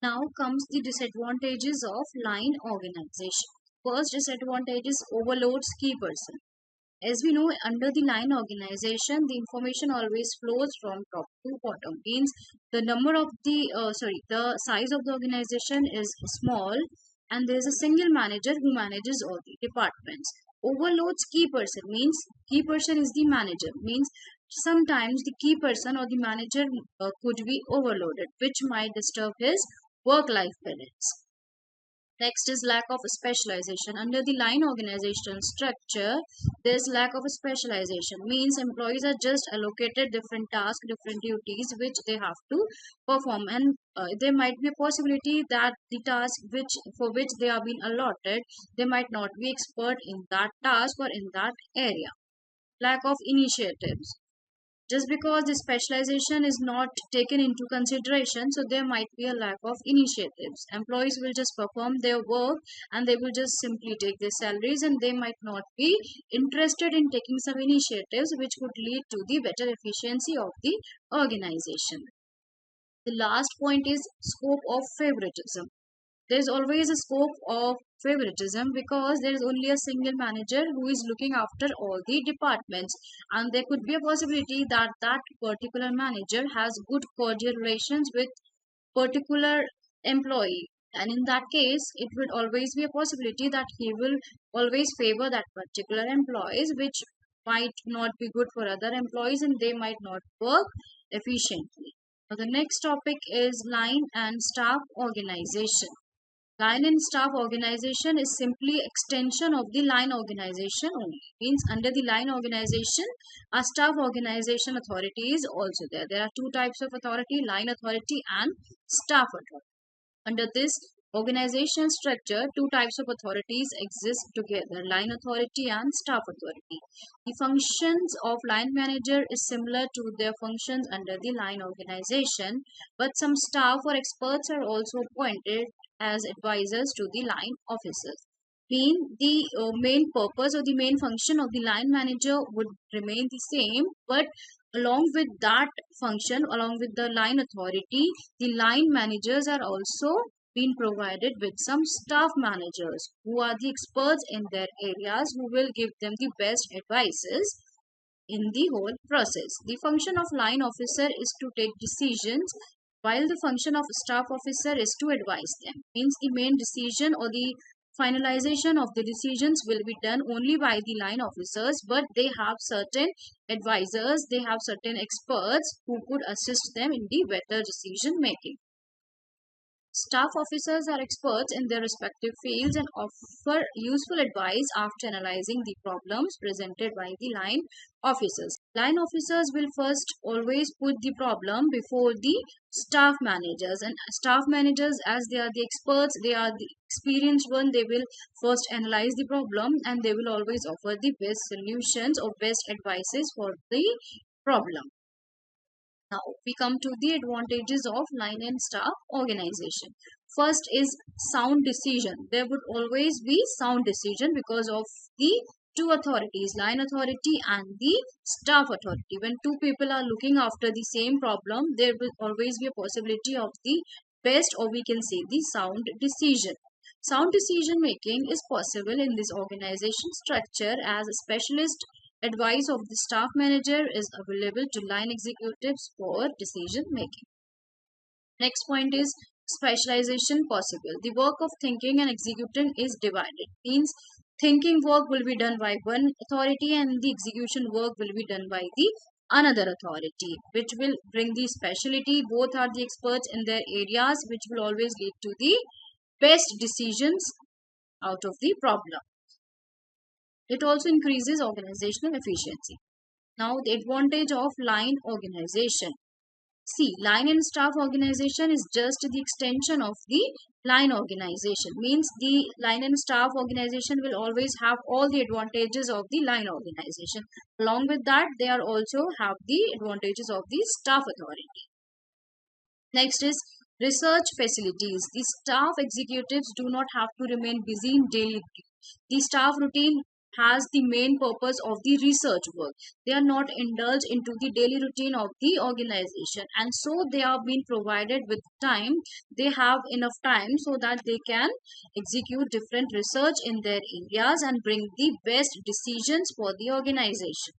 Now comes the disadvantages of line organization. First disadvantage is overloads key person. As we know, under the line organization, the information always flows from top to bottom. Means the number of the size of the organization is small, and there is a single manager who manages all the departments. Overloads key person means key person is the manager. Means sometimes the key person or the manager could be overloaded, which might disturb his work-life balance. Next is lack of specialization. Under the line organization structure, there's lack of specialization. Means employees are just allocated different tasks, different duties which they have to perform, and there might be a possibility that the task which for which they are being allotted, they might not be expert in that task or in that area. Lack of initiatives. Just because the specialization is not taken into consideration, so there might be a lack of initiatives. Employees will just perform their work and they will just simply take their salaries, and they might not be interested in taking some initiatives which would lead to the better efficiency of the organization. The last point is scope of favoritism. There's always a scope of favoritism because there is only a single manager who is looking after all the departments, and there could be a possibility that that particular manager has good cordial relations with particular employee, and in that case it would always be a possibility that he will always favor that particular employees, which might not be good for other employees and they might not work efficiently. Now the next topic is line and staff organization. Line and staff organization is simply extension of the line organization only. Means under the line organization, a staff organization authority is also there. There are two types of authority, line authority and staff authority. Under this organization structure, two types of authorities exist together, line authority and staff authority. The functions of line manager is similar to their functions under the line organization, but some staff or experts are also appointed as advisors to the line officers. Mean the main purpose or the main function of the line manager would remain the same, but along with that function, along with the line authority, the line managers are also being provided with some staff managers who are the experts in their areas, who will give them the best advices in the whole process. The function of line officer is to take decisions, while the function of staff officer is to advise them. Means the main decision or the finalization of the decisions will be done only by the line officers, but they have certain advisors, they have certain experts who could assist them in the better decision making. Staff officers are experts in their respective fields and offer useful advice after analyzing the problems presented by the line officers. Line officers will first always put the problem before the staff managers, and staff managers, as they are the experts, they are the experienced one, they will first analyze the problem and they will always offer the best solutions or best advices for the problem. Now we come to the advantages of line and staff organization. First is sound decision. There would always be sound decision because of the two authorities, line authority and the staff authority. When two people are looking after the same problem, there will always be a possibility of the best, or we can say the sound decision. Sound decision making is possible in this organization structure as a specialist advice of the staff manager is available to line executives for decision making. Next point is specialization possible. The work of thinking and executing is divided. Means thinking work will be done by one authority and the execution work will be done by the another authority, which will bring the specialty. Both are the experts in their areas, which will always lead to the best decisions out of the problem. It also increases organizational efficiency. Now, the advantage of line organization. See, line and staff organization is just the extension of the line organization. Means the line and staff organization will always have all the advantages of the line organization. Along with that, they are also have the advantages of the staff authority. Next is research facilities. The staff executives do not have to remain busy in daily routine. The staff routine has the main purpose of the research work. They are not indulged into the daily routine of the organization, and so they are being provided with time. They have enough time so that they can execute different research in their areas and bring the best decisions for the organization.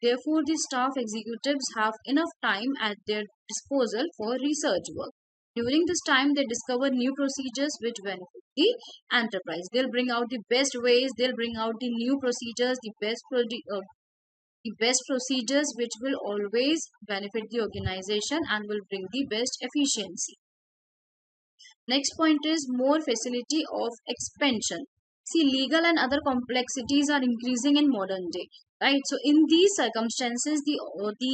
Therefore, the staff executives have enough time at their disposal for research work. During this time, they discover new procedures which benefit the enterprise. They'll bring out the best ways, they'll bring out the new procedures, the best procedures which will always benefit the organization and will bring the best efficiency. Next point is more facility of expansion. See, legal and other complexities are increasing in modern day, right? So, in these circumstances, the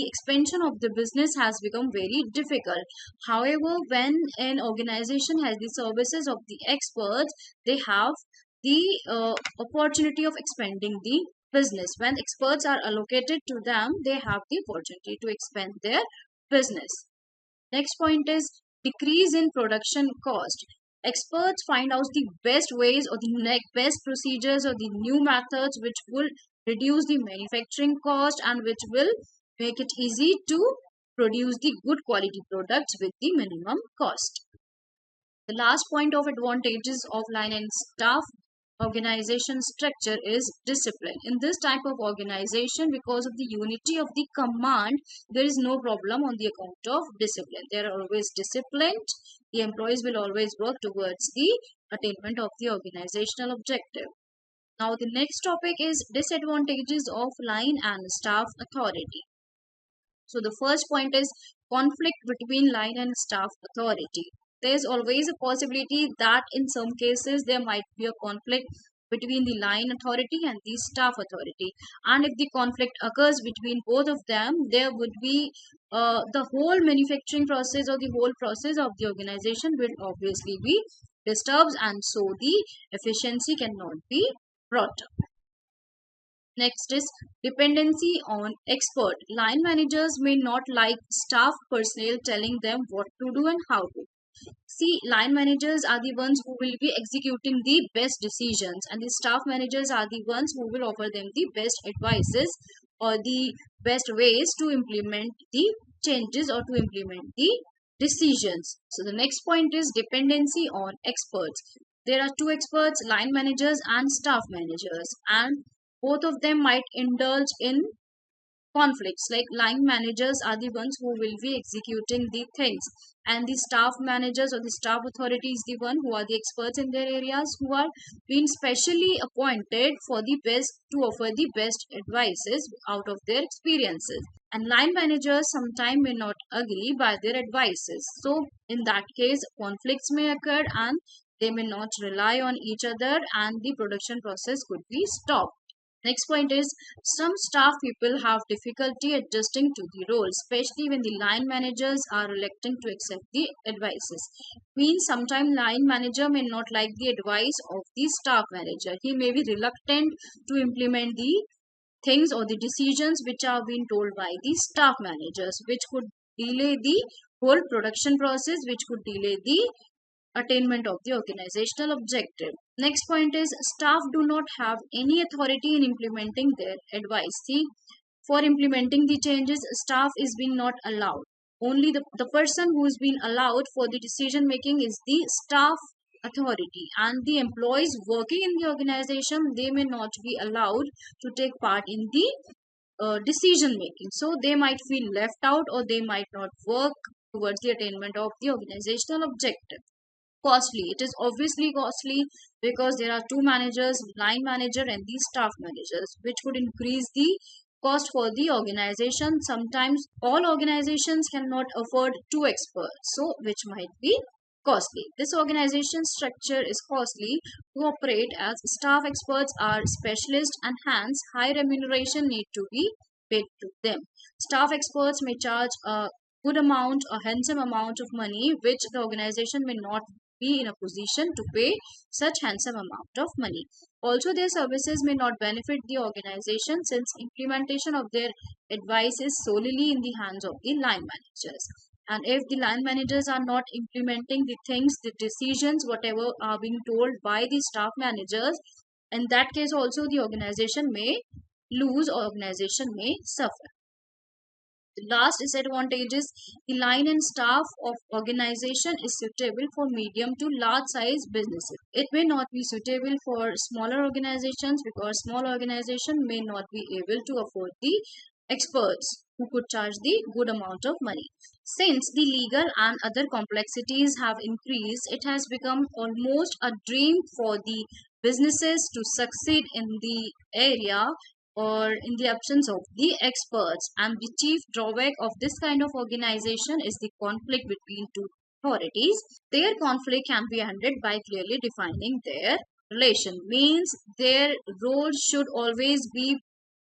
expansion of the business has become very difficult. However, when an organization has the services of the experts, they have the opportunity of expanding the business. When experts are allocated to them, they have the opportunity to expand their business. Next point is decrease in production cost. Experts find out the best ways or the best procedures or the new methods which will reduce the manufacturing cost and which will make it easy to produce the good quality products with the minimum cost. The last point of advantages of line and staff organization structure is discipline. In this type of organization, because of the unity of the command, there is no problem on the account of discipline. They are always disciplined. The employees will always work towards the attainment of the organizational objective. Now, the next topic is disadvantages of line and staff authority. So the first point is conflict between line and staff authority. There is always a possibility that in some cases there might be a conflict between the line authority and the staff authority. And if the conflict occurs between both of them, there would be the whole manufacturing process or the whole process of the organization will obviously be disturbed, and so the efficiency cannot be brought up. Next is dependency on expert. Line managers may not like staff personnel telling them what to do and how to. See, line managers are the ones who will be executing the best decisions, and the staff managers are the ones who will offer them the best advices or the best ways to implement the changes or to implement the decisions. So, the next point is dependency on experts. There are two experts, line managers and staff managers, and both of them might indulge in conflicts. Like line managers are the ones who will be executing the things, and the staff managers or the staff authority is the one who are the experts in their areas, who are being specially appointed for the best to offer the best advices out of their experiences. And line managers sometimes may not agree by their advices, so in that case conflicts may occur and they may not rely on each other and the production process could be stopped. Next point is some staff people have difficulty adjusting to the role, especially when the line managers are reluctant to accept the advices. Means sometimes line manager may not like the advice of the staff manager. He may be reluctant to implement the things or the decisions which are being told by the staff managers, which could delay the whole production process, which could delay the attainment of the organizational objective. Next point is staff do not have any authority in implementing their advice. See, for implementing the changes, staff is being not allowed. Only the person who is being allowed for the decision making is the staff authority, and the employees working in the organization, they may not be allowed to take part in the decision making. So they might feel left out or they might not work towards the attainment of the organizational objective. Costly, it is obviously costly because there are two managers, line manager and the staff managers, which could increase the cost for the organization. Sometimes all organizations cannot afford two experts, so which might be costly. This organization structure is costly to operate as staff experts are specialists and hence high remuneration need to be paid to them. Staff experts may charge a good amount, a handsome amount of money, which the organization may not be in a position to pay such handsome amount of money. Also, their services may not benefit the organization since implementation of their advice is solely in the hands of the line managers. And if the line managers are not implementing the things, the decisions, whatever are being told by the staff managers, In that case also the organization may lose or organization may suffer. The last disadvantage is the line and staff of organization is suitable for medium to large size businesses. It may not be suitable for smaller organizations because small organization may not be able to afford the experts who could charge the good amount of money. Since the legal and other complexities have increased, it has become almost a dream for the businesses to succeed in the area or in the absence of the experts. And the chief drawback of this kind of organization is the conflict between two authorities. Their conflict can be handled by clearly defining their relation. Means their roles should always be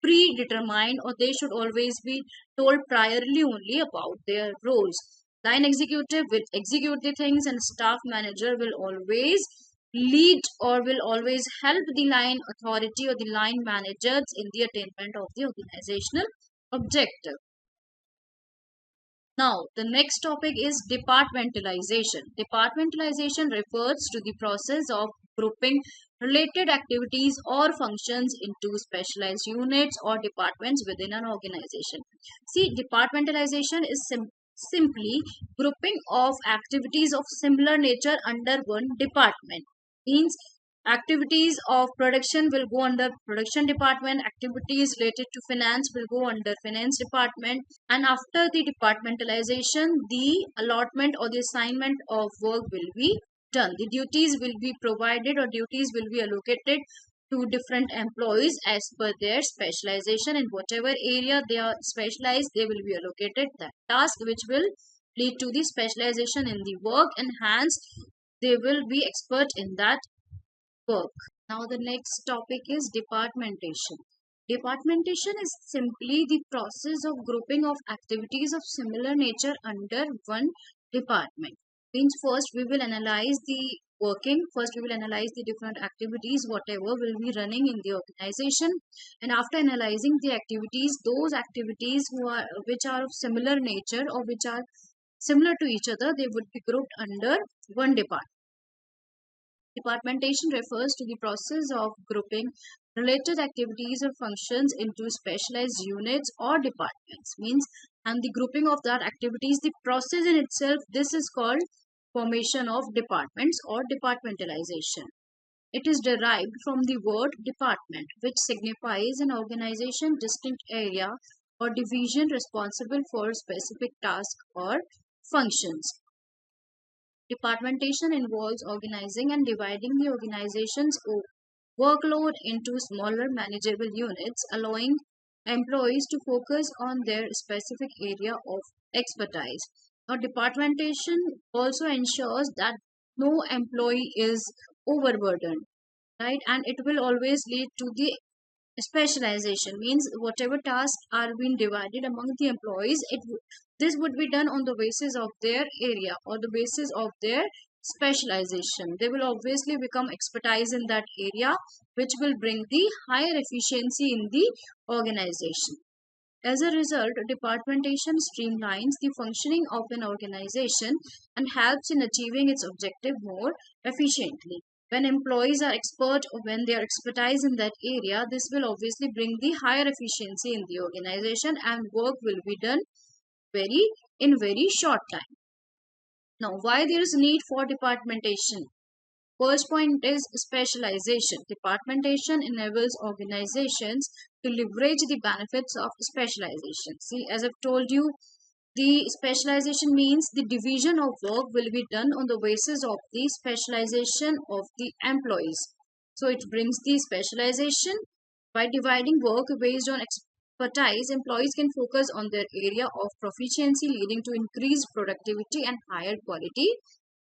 predetermined, or they should always be told priorly only about their roles. Line executive will execute the things and staff manager will always lead or will always help the line authority or the line managers in the attainment of the organizational objective. Now, the next topic is departmentalization. Departmentalization refers to the process of grouping related activities or functions into specialized units or departments within an organization. See, departmentalization is simply grouping of activities of similar nature under one department. Means activities of production will go under production department, activities related to finance will go under finance department, and after the departmentalization the allotment or the assignment of work will be done. The duties will be provided or duties will be allocated to different employees as per their specialization. In whatever area they are specialized, they will be allocated that task which will lead to the specialization in the work, and hence they will be expert in that work. Now the next topic is departmentation. Departmentation is simply the process of grouping of activities of similar nature under one department. Means first we will analyze the working, first we will analyze the different activities whatever will be running in the organization, and after analyzing the activities, those activities which are of similar nature or which are similar to each other, they would be grouped under one department. Departmentation refers to the process of grouping related activities or functions into specialized units or departments. Means, and the grouping of that activities, the process in itself, this is called formation of departments or departmentalization. It is derived from the word department, which signifies an organization distinct area or division responsible for specific task or functions. Departmentation involves organizing and dividing the organization's workload into smaller manageable units, allowing employees to focus on their specific area of expertise. Now, departmentation also ensures that no employee is overburdened, right? And it will always lead to the specialization. Means whatever tasks are being divided among the employees, this would be done on the basis of their area or the basis of their specialization. They will obviously become expertise in that area, which will bring the higher efficiency in the organization. As a result, departmentation streamlines the functioning of an organization and helps in achieving its objective more efficiently. When employees are expert or when they are expertise in that area, this will obviously bring the higher efficiency in the organization and work will be done in very short time. Now, why there is need for departmentation? First point is specialization. Departmentation enables organizations to leverage the benefits of specialization. See, as I've told you, the specialization means the division of work will be done on the basis of the specialization of the employees. So it brings the specialization. By dividing work based on expertise, employees can focus on their area of proficiency, leading to increased productivity and higher quality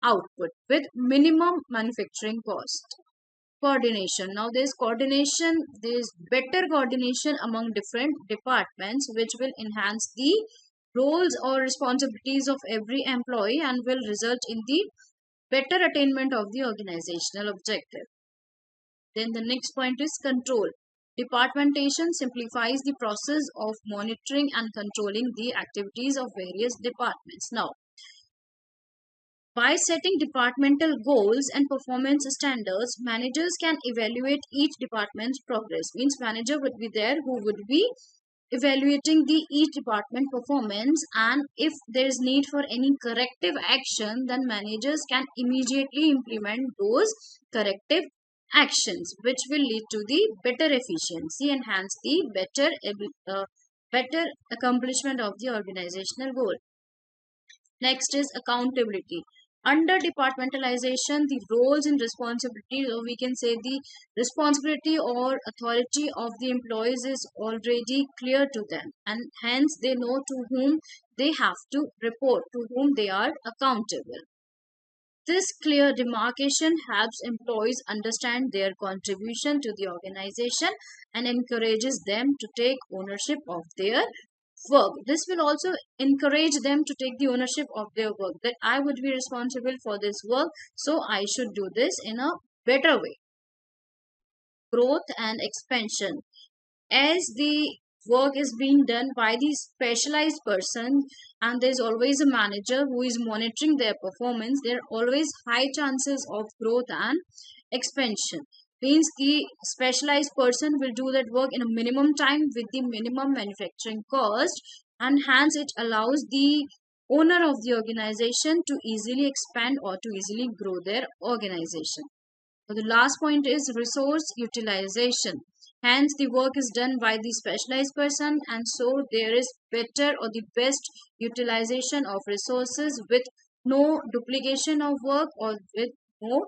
output with minimum manufacturing cost. Coordination. Now there's coordination, there's better coordination among different departments, which will enhance the roles or responsibilities of every employee and will result in the better attainment of the organizational objective. Then the next point is control. Departmentation simplifies the process of monitoring and controlling the activities of various departments. Now, By setting departmental goals and performance standards, managers can evaluate each department's progress. Means manager would be there who would be evaluating the each department performance, and if there is need for any corrective action, then managers can immediately implement those corrective actions, which will lead to the better efficiency and hence the better accomplishment of the organizational goal. Next is accountability. Under departmentalization, the roles and responsibilities, or we can say the responsibility or authority of the employees is already clear to them, and hence they know to whom they have to report, to whom they are accountable. This clear demarcation helps employees understand their contribution to the organization and encourages them to take ownership of their work. This will also encourage them to take the ownership of their work, that I would be responsible for this work, so I should do this in a better way. Growth and expansion. As the work is being done by the specialized person and there's always a manager who is monitoring their performance, there are always high chances of growth and expansion. Means the specialized person will do that work in a minimum time with the minimum manufacturing cost, and hence it allows the owner of the organization to easily expand or to easily grow their organization. So the last point is resource utilization. Hence, the work is done by the specialized person, and so there is better or the best utilization of resources with no duplication of work or with no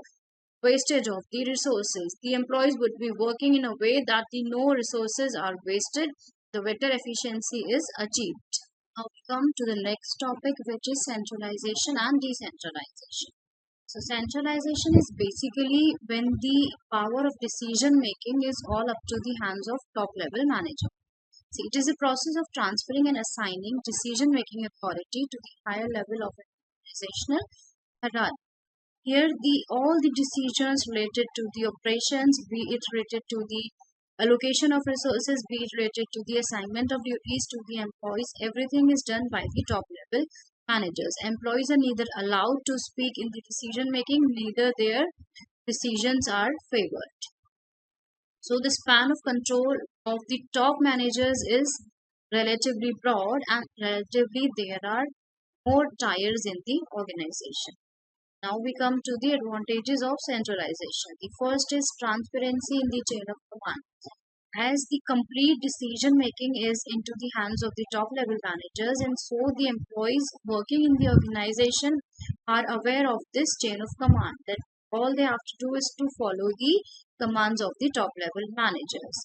wastage of the resources. The employees would be working in a way that the no resources are wasted, the better efficiency is achieved. Now we come to the next topic, which is centralization and decentralization. So centralization is basically when the power of decision making is all up to the hands of top level manager. See, it is a process of transferring and assigning decision making authority to the higher level of an organizational hierarchy. Here, all the decisions related to the operations, be it related to the allocation of resources, be it related to the assignment of duties to the employees, everything is done by the top level managers. Employees are neither allowed to speak in the decision making, neither their decisions are favored. So the span of control of the top managers is relatively broad, and relatively there are more tiers in the organization. Now we come to the advantages of centralization. The first is transparency in the chain of command. As the complete decision making is into the hands of the top level managers, and so the employees working in the organization are aware of this chain of command, that all they have to do is to follow the commands of the top level managers.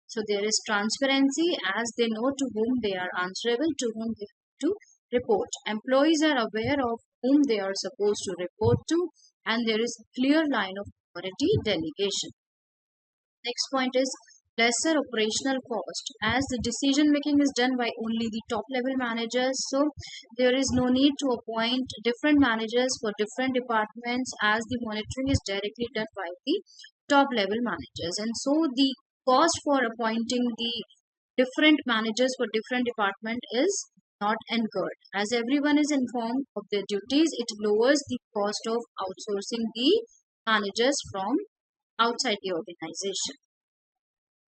So there is transparency, as they know to whom they are answerable, to whom they have to report. Employees are aware of whom they are supposed to report to, and there is a clear line of authority delegation. Next point is lesser operational cost. As the decision making is done by only the top level managers, so there is no need to appoint different managers for different departments, as the monitoring is directly done by the top level managers, and so the cost for appointing the different managers for different department is not incurred. As everyone is informed of their duties, it lowers the cost of outsourcing the managers from outside the organization.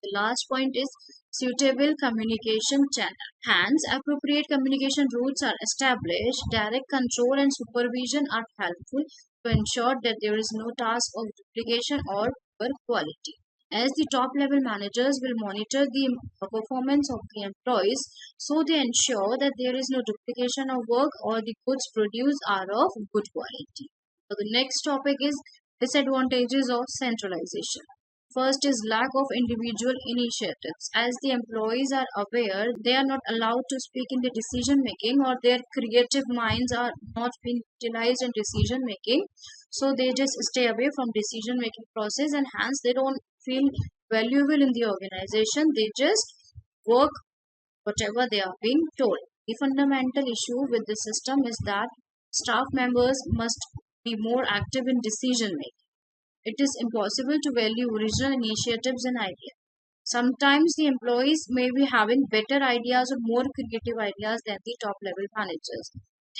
The last point is suitable communication channel. Hence, appropriate communication routes are established. Direct control and supervision are helpful to ensure that there is no task of duplication or poor quality. As the top level managers will monitor the performance of the employees, so they ensure that there is no duplication of work or the goods produced are of good quality. So the next topic is disadvantages of centralization. First is lack of individual initiatives. As the employees are aware, they are not allowed to speak in the decision making, or their creative minds are not being utilized in decision making. So they just stay away from decision making process, and hence they don't feel valuable in the organization. They just work whatever they are being told. The fundamental issue with the system is that staff members must be more active in decision making. It is impossible to value original initiatives and ideas. Sometimes the employees may be having better ideas or more creative ideas than the top level managers.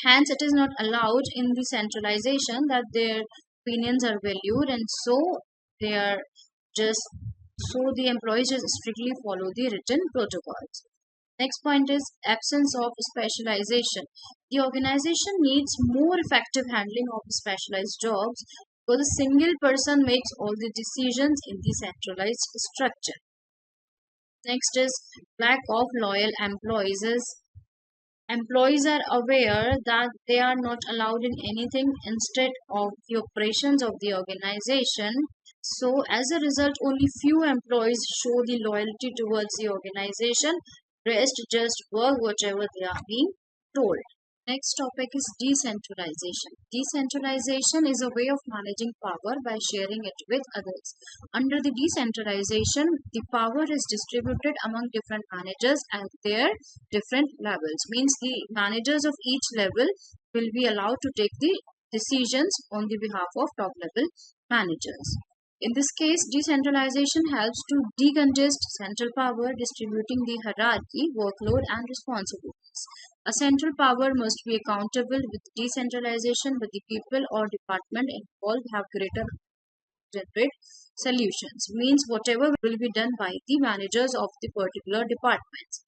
Hence, it is not allowed in the centralization that their opinions are valued, and so they are just so the employees just strictly follow the written protocols. Next point is absence of specialization. The organization needs more effective handling of specialized jobs because a single person makes all the decisions in the centralized structure. Next is lack of loyal employees. Employees are aware that they are not allowed in anything instead of the operations of the organization. So, as a result, only few employees show the loyalty towards the organization. Rest just work whatever they are being told. Next topic is decentralization. Decentralization is a way of managing power by sharing it with others. Under the decentralization, the power is distributed among different managers at their different levels. Means the managers of each level will be allowed to take the decisions on the behalf of top level managers. In this case, decentralization helps to decongest central power, distributing the hierarchy, workload, and responsibilities. A central power must be accountable. With decentralization, but the people or department involved have greater generate solutions. Means whatever will be done by the managers of the particular departments.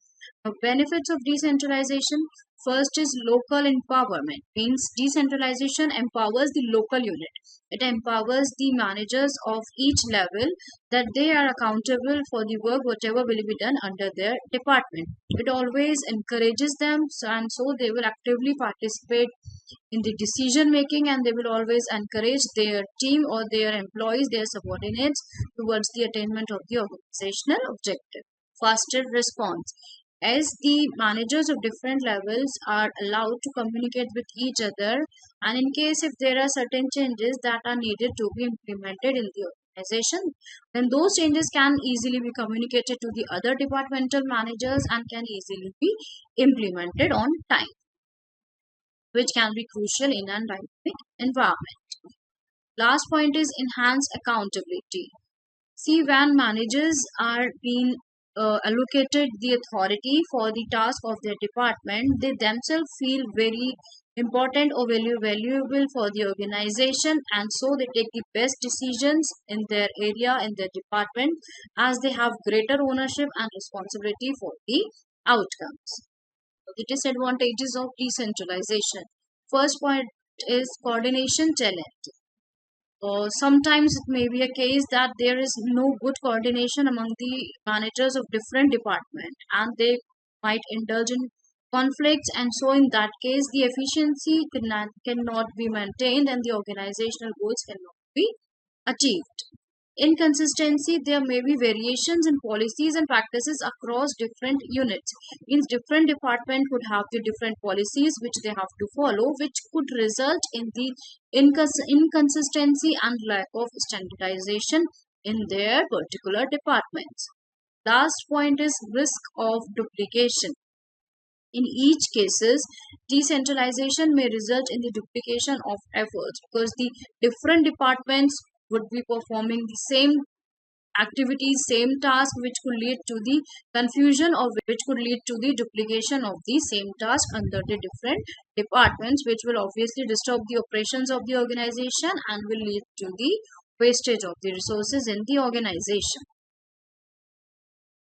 Now, benefits of decentralization. First is local empowerment. Means decentralization empowers the local unit. It empowers the managers of each level that they are accountable for the work whatever will be done under their department. It always encourages them, and so they will actively participate in the decision making, and they will always encourage their team or their employees, their subordinates towards the attainment of the organizational objective. Faster response. As the managers of different levels are allowed to communicate with each other, and in case if there are certain changes that are needed to be implemented in the organization, then those changes can easily be communicated to the other departmental managers and can easily be implemented on time, which can be crucial in an dynamic environment. Last point is enhanced accountability. See, when managers are being allocated the authority for the task of their department, they themselves feel very important or valuable for the organization, and so they take the best decisions in their area, in their department, as they have greater ownership and responsibility for the outcomes. The disadvantages of decentralization. First point is coordination challenge. Sometimes it may be a case that there is no good coordination among the managers of different departments, and they might indulge in conflicts, and so in that case the efficiency cannot be maintained and the organizational goals cannot be achieved. Inconsistency. There may be variations in policies and practices across different units. Means different department could have the different policies which they have to follow, which could result in the inconsistency and lack of standardization in their particular departments. Last point is risk of duplication. In each cases, decentralization may result in the duplication of efforts because the different departments would be performing the same activities, same task, which could lead to the confusion or which could lead to the duplication of the same task under the different departments, which will obviously disturb the operations of the organization and will lead to the wastage of the resources in the organization.